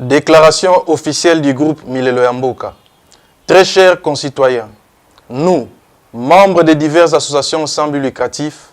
Déclaration officielle du groupe Milelo ya Mboka. Très chers concitoyens, nous, membres de diverses associations sans but lucratif,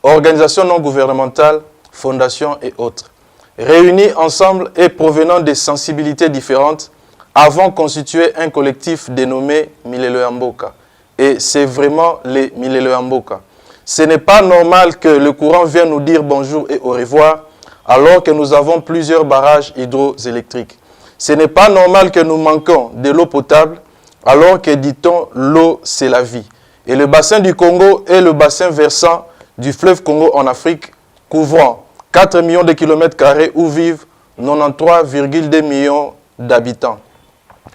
organisations non gouvernementales, fondations et autres, réunis ensemble et provenant de sensibilités différentes, avons constitué un collectif dénommé Milelo ya Mboka. Et c'est vraiment les Milelo ya Mboka. Ce n'est pas normal que le courant vienne nous dire bonjour et au revoir, alors que nous avons plusieurs barrages hydroélectriques. Ce n'est pas normal que nous manquons de l'eau potable, alors que, dit-on, l'eau, c'est la vie. Et le bassin du Congo est le bassin versant du fleuve Congo en Afrique, couvrant 4 millions de kilomètres carrés où vivent 93,2 millions d'habitants.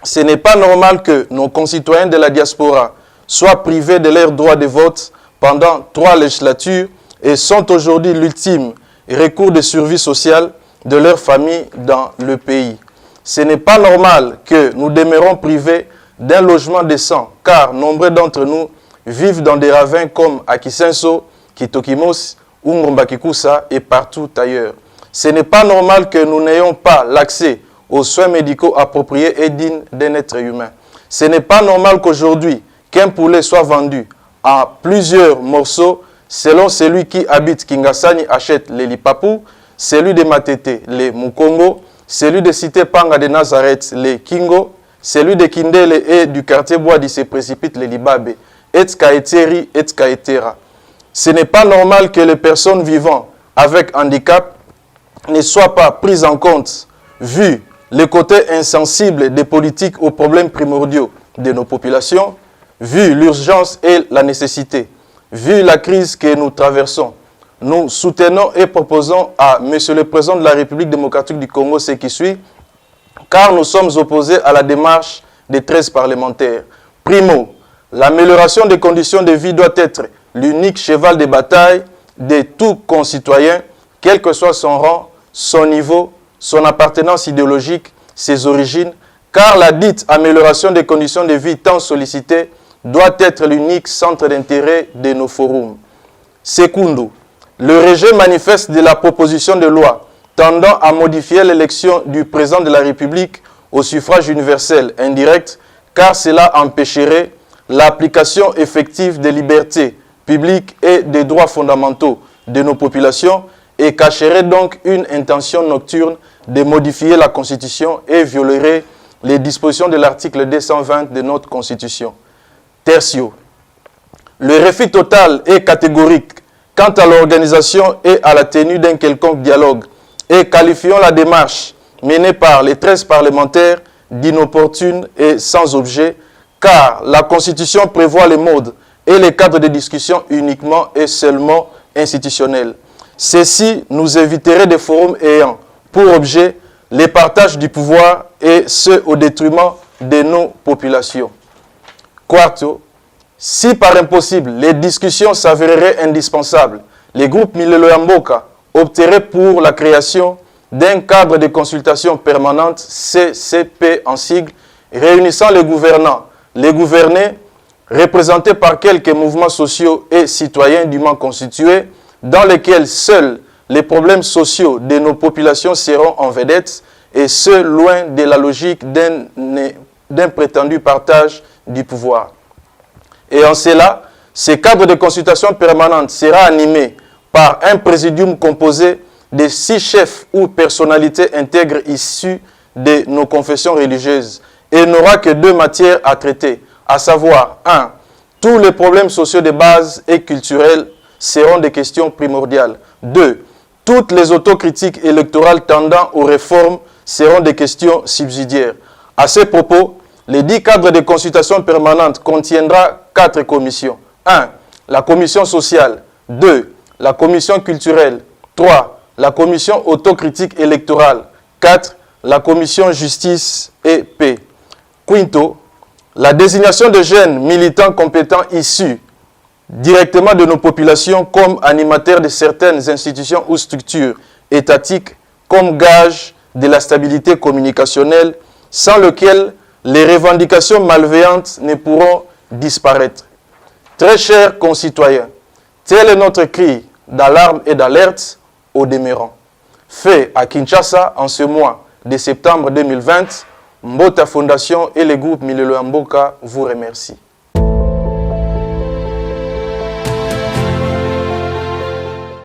Ce n'est pas normal que nos concitoyens de la diaspora soient privés de leur droit de vote pendant 3 législatures et sont aujourd'hui l'ultime recours de survie sociale de leur famille dans le pays. Ce n'est pas normal que nous demeurons privés d'un logement décent, car nombreux d'entre nous vivent dans des ravins comme à Kisenso, Kitokimos, Umrombakikusa et partout ailleurs. Ce n'est pas normal que nous n'ayons pas l'accès aux soins médicaux appropriés et dignes d'un être humain. Ce n'est pas normal qu'aujourd'hui, qu'un poulet soit vendu en plusieurs morceaux selon celui qui habite Kingasani achète les Lipapou, celui de Matete, les Mukongo, celui de Cité Panga de Nazareth, les Kingo, celui de Kindele et du quartier Boadi se précipite les Libabe, et Kaeteri, et Kaetera. Ce n'est pas normal que les personnes vivant avec handicap ne soient pas prises en compte, vu le côté insensible des politiques aux problèmes primordiaux de nos populations, vu l'urgence et la nécessité. Vu la crise que nous traversons, nous soutenons et proposons à M. le Président de la République démocratique du Congo ce qui suit, car nous sommes opposés à la démarche des 13 parlementaires. Primo, l'amélioration des conditions de vie doit être l'unique cheval de bataille de tout concitoyen, quel que soit son rang, son niveau, son appartenance idéologique, ses origines, car la dite amélioration des conditions de vie tant sollicitée doit être l'unique centre d'intérêt de nos forums. Secundo, le rejet manifeste de la proposition de loi tendant à modifier l'élection du président de la République au suffrage universel indirect, car cela empêcherait l'application effective des libertés publiques et des droits fondamentaux de nos populations et cacherait donc une intention nocturne de modifier la Constitution et violerait les dispositions de l'article 220 de notre Constitution. Tertio, le refus total et catégorique quant à l'organisation et à la tenue d'un quelconque dialogue et qualifiant la démarche menée par les 13 parlementaires d'inopportune et sans objet, car la Constitution prévoit les modes et les cadres de discussion uniquement et seulement institutionnels. Ceci nous éviterait des forums ayant pour objet les partages du pouvoir et ce au détriment de nos populations. Quarto, si par impossible les discussions s'avéreraient indispensables, les groupes Milelo ya Mboka opteraient pour la création d'un cadre de consultation permanente CCP en sigle, réunissant les gouvernants, les gouvernés, représentés par quelques mouvements sociaux et citoyens dûment constitués, dans lesquels seuls les problèmes sociaux de nos populations seront en vedette, et ce, loin de la logique d'un prétendu partage du pouvoir. Et en cela, ce cadre de consultation permanente sera animé par un présidium composé de 6 chefs ou personnalités intègres issus de nos confessions religieuses et n'aura que 2 matières à traiter, à savoir 1. Tous les problèmes sociaux de base et culturels seront des questions primordiales. 2. Toutes les autocritiques électorales tendant aux réformes seront des questions subsidiaires. À ce propos, les 10 cadres de consultation permanente contiendra 4 commissions. 1. La commission sociale. 2. La commission culturelle. 3. La commission autocritique électorale. 4. La commission justice et paix. Quinto. La désignation de jeunes militants compétents issus directement de nos populations comme animateurs de certaines institutions ou structures étatiques comme gage de la stabilité communicationnelle sans lequel les revendications malveillantes ne pourront disparaître. Très chers concitoyens, tel est notre cri d'alarme et d'alerte au demeurant. Fait à Kinshasa en ce mois de septembre 2020, Mbota Fondation et le groupe Milelo ya Mboka vous remercient.